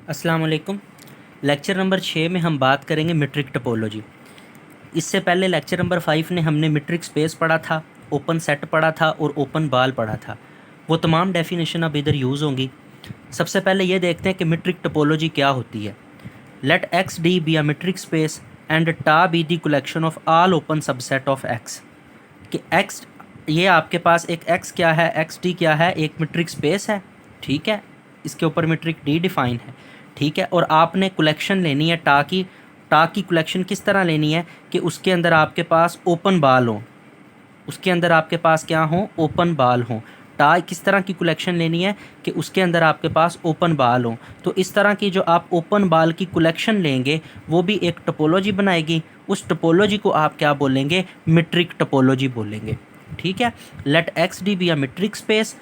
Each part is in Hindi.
अस्सलाम वालेकुम। लेक्चर नंबर 6 में हम बात करेंगे मीट्रिक टोपोलॉजी। इससे पहले लेक्चर नंबर 5 ने हमने मीट्रिक स्पेस पढ़ा था, ओपन सेट पढ़ा था और ओपन बाल पढ़ा था। वो तमाम डेफिनेशन अब इधर यूज़ होंगी। सबसे पहले ये देखते हैं कि मीट्रिक टोपोलॉजी क्या होती है। Let X d be a metric space and tau be the collection of all open subset of X. कि एक्स, ये आपके पास एक एक्स क्या है, एक्स डी क्या है, एक मीट्रिक स्पेस है, ठीक है। इसके ऊपर मीट्रिक डी डिफाइन है, ठीक है। और आपने कलेक्शन लेनी है टा की कलेक्शन किस तरह लेनी है कि उसके अंदर आपके पास ओपन बाल हो, उसके अंदर आपके पास क्या हो, ओपन बाल हो। टा किस तरह की कलेक्शन लेनी है कि उसके अंदर आपके पास ओपन बाल हो। तो इस तरह की जो आप ओपन बाल की कलेक्शन लेंगे वो भी एक टोपोलॉजी बनाएगी। उस टोपोलॉजी को आप क्या बोलेंगे, मीट्रिक टोपोलॉजी बोलेंगे, ठीक है। Let X d be a metric space,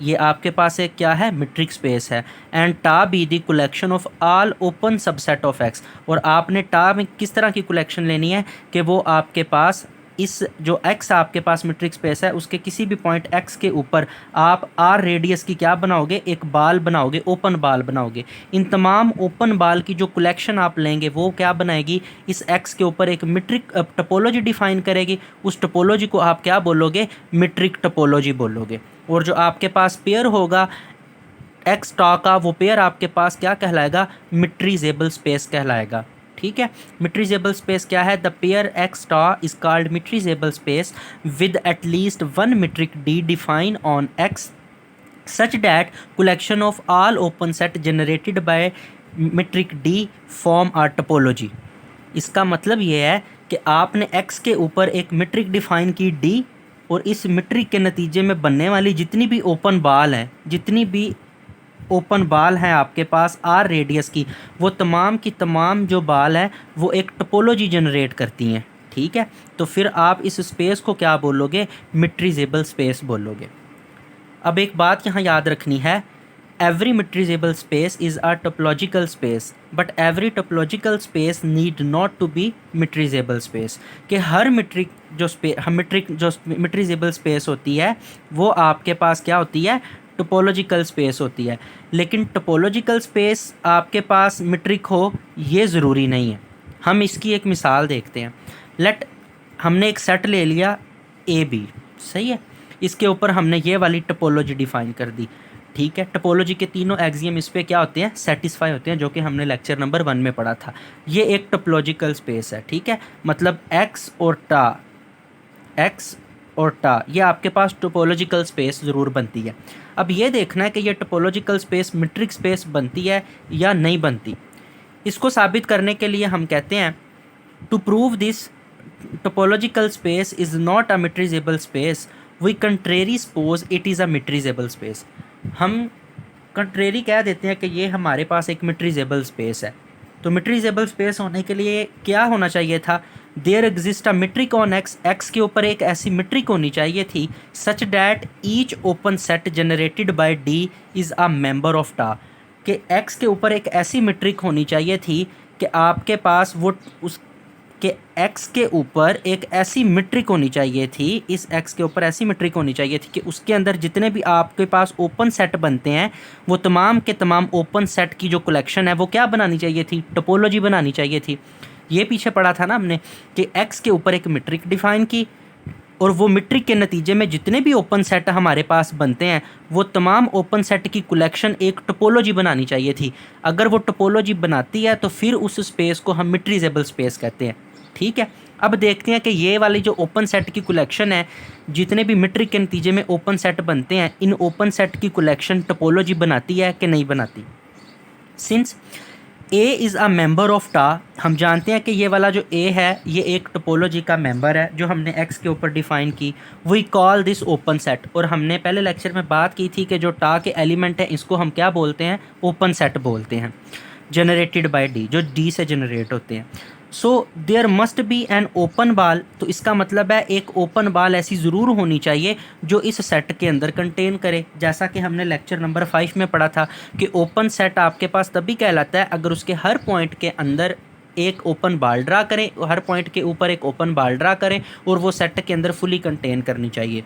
ये आपके पास एक क्या है, मीट्रिक स्पेस है। And tau be the collection of all open subset of X. और आपने टा में किस तरह की कलेक्शन लेनी है कि वो आपके पास इस जो x आपके पास मीट्रिक स्पेस है उसके किसी भी पॉइंट x के ऊपर आप r रेडियस की क्या बनाओगे, एक बाल बनाओगे, ओपन बाल बनाओगे। इन तमाम ओपन बाल की जो कलेक्शन आप लेंगे वो क्या बनाएगी, इस x के ऊपर एक मीट्रिक टोपोलॉजी डिफाइन करेगी। उस टोपोलॉजी को आप क्या बोलोगे, मीट्रिक टोपोलॉजी बोलोगे। और जो आपके पास पेयर होगा एक्स टा का, वो पेयर आपके पास क्या कहलाएगा, मिट्रीजेबल स्पेस कहलाएगा, ठीक है। मिट्रीजेबल स्पेस क्या है, the pair X tau is called metrizable space with at least one metric d define on X such that collection of all open set generated by metric D form a topology। इसका मतलब ये है कि आपने x के ऊपर एक मीट्रिक डिफाइन की D, और इस मीट्रिक के नतीजे में बनने वाली जितनी भी ओपन बाल हैं, जितनी भी ओपन बाल हैं आपके पास आर रेडियस की, वो तमाम की तमाम जो बाल हैं वो एक टोपोलॉजी जनरेट करती हैं, ठीक है। तो फिर आप इस स्पेस को क्या बोलोगे, मिट्रीजेबल स्पेस बोलोगे। अब एक बात यहाँ याद रखनी है, every metrizable space is a topological space but every topological space need not to be metrizable space. कि हर मिट्रीजेबल स्पेस होती है वो आपके पास क्या होती है, टोपोलॉजिकल स्पेस होती है। लेकिन टोपोलॉजिकल स्पेस आपके पास मिट्रिक हो ये ज़रूरी नहीं है। हम इसकी एक मिसाल देखते हैं। लेट हमने एक सेट ले लिया ए बी, सही है। इसके ऊपर हमने ये वाली टोपोलॉजी डिफाइन कर दी, ठीक है। टोपोलॉजी के तीनों एक्सियम इस पे क्या होते हैं, सेटिस्फाई होते हैं, जो कि हमने लेक्चर नंबर 1 में पढ़ा था। ये एक टोपोलॉजिकल स्पेस है, ठीक है। मतलब एक्स और टा ये आपके पास टोपोलॉजिकल स्पेस ज़रूर बनती है। अब ये देखना है कि ये टोपोलॉजिकल स्पेस मीट्रिक स्पेस बनती है या नहीं बनती। इसको साबित करने के लिए हम कहते हैं, to prove this topological space is not a metrizable space we contrary suppose it is a metrizable space. हम कंट्रेरी कह देते हैं कि ये हमारे पास एक मिट्रीजेबल स्पेस है। तो मिट्रीजेबल स्पेस होने के लिए क्या होना चाहिए था, there exist a metric on X, X के ऊपर एक ऐसी मिट्रिक होनी चाहिए थी such that each open set generated by d is a member of tau. कि एक्स के ऊपर एक ऐसी मिट्रिक होनी चाहिए थी कि आपके पास वो उस कि x के ऊपर एक ऐसी मीट्रिक होनी चाहिए थी, इस x के ऊपर ऐसी मीट्रिक होनी चाहिए थी कि उसके अंदर जितने भी आपके पास ओपन सेट बनते हैं वो तमाम के तमाम ओपन सेट की जो कलेक्शन है वो क्या बनानी चाहिए थी, टोपोलॉजी बनानी चाहिए थी। ये पीछे पढ़ा था ना हमने कि x के ऊपर एक मीट्रिक डिफाइन की, और वो मीट्रिक के नतीजे में जितने भी ओपन सेट हमारे पास बनते हैं वो तमाम ओपन सेट की कलेक्शन एक टोपोलॉजी बनानी चाहिए थी। अगर वो टोपोलॉजी बनाती है तो फिर उस स्पेस को हम मिट्रीजेबल स्पेस कहते हैं, ठीक है। अब देखते हैं कि ये वाली जो ओपन सेट की कलेक्शन है, जितने भी मीट्रिक के नतीजे में ओपन सेट बनते हैं, इन ओपन सेट की कलेक्शन टोपोलॉजी बनाती है कि नहीं बनाती। Since A is a member of टा, हम जानते हैं कि ये वाला जो ए है ये एक टोपोलॉजी का मेंबर है जो हमने एक्स के ऊपर डिफाइन की। We call this open set, और हमने पहले लेक्चर में बात की थी कि जो टा के एलिमेंट हैं इसको हम क्या बोलते हैं, ओपन सेट बोलते हैं, जनरेटेड बाय डी, जो डी से जनरेट होते हैं। So there must be an open ball, तो इसका मतलब है एक ओपन बाल ऐसी ज़रूर होनी चाहिए जो इस सेट के अंदर कंटेन करे। जैसा कि हमने लेक्चर नंबर 5 में पढ़ा था कि ओपन सेट आपके पास तभी कहलाता है अगर उसके हर पॉइंट के अंदर एक ओपन बाल ड्रा करें, हर पॉइंट के ऊपर एक ओपन बाल ड्रा करें और वो सेट के अंदर फुली कंटेन करनी चाहिए।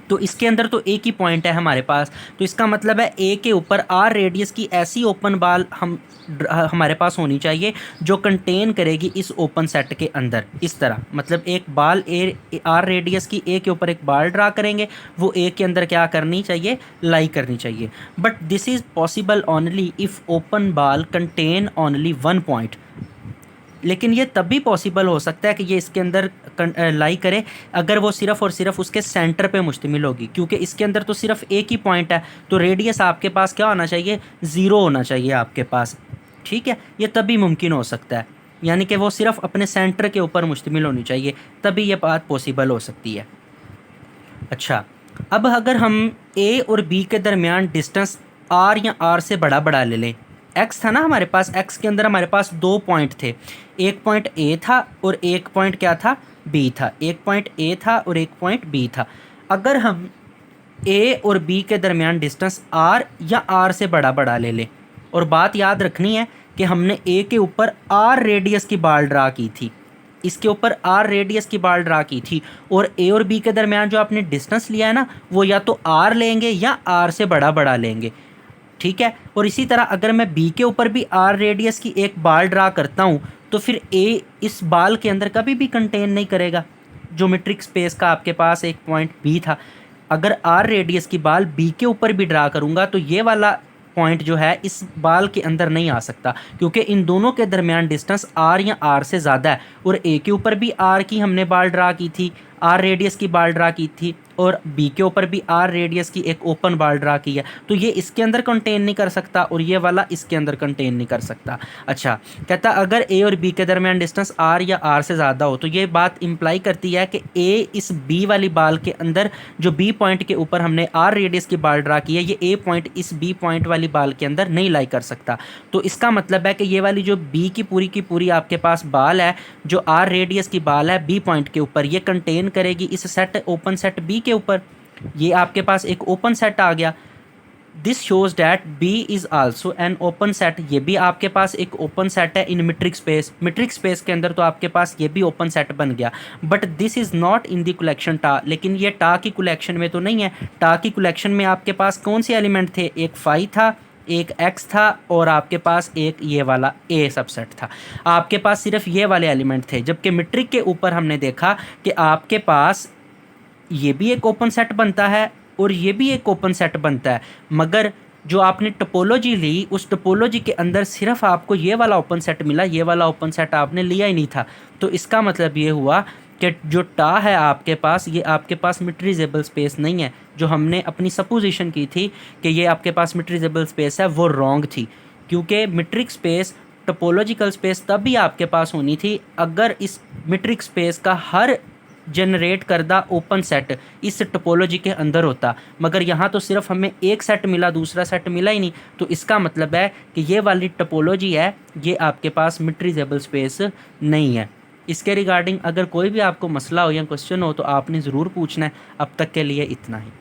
तो इसके अंदर तो एक ही पॉइंट है हमारे पास, तो इसका मतलब है ए के ऊपर आर रेडियस की ऐसी ओपन बाल हमारे पास होनी चाहिए जो कंटेन करेगी इस ओपन सेट के अंदर। इस तरह मतलब एक बाल ए आर रेडियस की ए के ऊपर एक बाल ड्रा करेंगे, वो ए के अंदर क्या करनी चाहिए, लाई करनी चाहिए। But this is possible only if open बाल कंटेन ओनली वन पॉइंट। लेकिन ये तब भी पॉसिबल हो सकता है कि ये इसके अंदर लाई करे अगर वो सिर्फ और सिर्फ उसके सेंटर पे मुश्तमिल होगी, क्योंकि इसके अंदर तो सिर्फ एक ही पॉइंट है, तो रेडियस आपके पास क्या होना चाहिए, ज़ीरो होना चाहिए आपके पास। ठीक है, ये तभी मुमकिन हो सकता है, यानी कि वो सिर्फ अपने सेंटर के ऊपर मुश्तमिल होनी चाहिए, तभी ये बात पॉसिबल हो सकती है। अच्छा, अब अगर हम ए और बी के दरमियान डिस्टेंस आर या आर से बड़ा बड़ा ले लें, एक्स था ना हमारे पास, एक्स के अंदर हमारे पास दो पॉइंट थे, एक पॉइंट ए था और एक पॉइंट क्या था, बी था। एक पॉइंट ए था और एक पॉइंट बी था। अगर हम ए और बी के दरमियान डिस्टेंस आर या आर से बड़ा बड़ा ले लें, और बात याद रखनी है कि हमने ए के ऊपर आर रेडियस की बाल ड्रा की थी, इसके ऊपर आर रेडियस की बाल ड्रा की थी, और ए और बी के दरमियान जो आपने डिस्टेंस लिया है ना, वो या तो आर लेंगे या आर से बड़ा बड़ा लेंगे। ठीक है, और इसी तरह अगर मैं बी के ऊपर भी आर रेडियस की एक बाल ड्रा करता हूँ, तो फिर ए इस बाल के अंदर कभी भी कंटेन नहीं करेगा। ज्योमेट्रिक स्पेस का आपके पास एक पॉइंट बी था, अगर आर रेडियस की बाल बी के ऊपर भी ड्रा करूँगा तो ये वाला पॉइंट जो है इस बाल के अंदर नहीं आ सकता, क्योंकि इन दोनों के दरमियान डिस्टेंस आर या आर से ज़्यादा है, और ए के ऊपर भी आर की हमने बाल ड्रा की थी, आर रेडियस की बाल ड्रा की थी, और बी के ऊपर भी आर रेडियस की एक ओपन बाल ड्रा की है, तो ये इसके अंदर कंटेन नहीं कर सकता और ये वाला इसके अंदर कंटेन नहीं कर सकता। अच्छा, कहता अगर ए और बी के दरमियान डिस्टेंस आर या आर से ज़्यादा हो, तो ये बात इंप्लाई करती है कि ए इस बी वाली बाल के अंदर, जो बी पॉइंट के ऊपर हमने आर रेडियस की बाल ड्रा की है, ये ए पॉइंट इस बी पॉइंट वाली बाल के अंदर नहीं लाई कर सकता। तो इसका मतलब है कि ये वाली जो बी की पूरी आपके पास बाल है, जो आर रेडियस की बाल है बी पॉइंट के ऊपर, ये कंटेन करेगी इस सेट ओपन सेट बी के ऊपर। ये आपके पास एक ओपन सेट आ गया। This shows that B is also an open set, ये भी आपके पास एक ओपन सेट है in metric space. Metric space के अंदर तो आपके पास ये भी ओपन सेट बन गया, but this is not in the collection टा, लेकिन ये टा की कलेक्शन में तो नहीं है। टा की कलेक्शन में आपके पास कौन से एलिमेंट थे, एक फाई था, एक एक्स था, और आपके पास एक ये वाला ए सबसेट था। आपके पास सिर्फ ये वाले एलिमेंट थे, जबकि मीट्रिक के ऊपर हमने देखा कि आपके पास ये भी एक ओपन सेट बनता है और ये भी एक ओपन सेट बनता है, मगर जो आपने टोपोलॉजी ली उस टोपोलॉजी के अंदर सिर्फ आपको ये वाला ओपन सेट मिला, ये वाला ओपन सेट आपने लिया ही नहीं था। तो इसका मतलब ये हुआ कि जो टा है आपके पास, ये आपके पास मीट्रिजेबल स्पेस नहीं है। जो हमने अपनी सपोजिशन की थी कि ये आपके पास मीट्रिजेबल स्पेस है, वो रॉन्ग थी, क्योंकि मीट्रिक स्पेस टोपोलॉजिकल स्पेस तब भी आपके पास होनी थी अगर इस मीट्रिक स्पेस का हर जनरेट करदा ओपन सेट इस टोपोलॉजी के अंदर होता, मगर यहाँ तो सिर्फ हमें एक सेट मिला, दूसरा सेट मिला ही नहीं। तो इसका मतलब है कि ये वाली टोपोलॉजी है, ये आपके पास मीट्रिजेबल स्पेस नहीं है। इसके रिगार्डिंग अगर कोई भी आपको मसला हो या क्वेश्चन हो तो आपने ज़रूर पूछना है। अब तक के लिए इतना ही।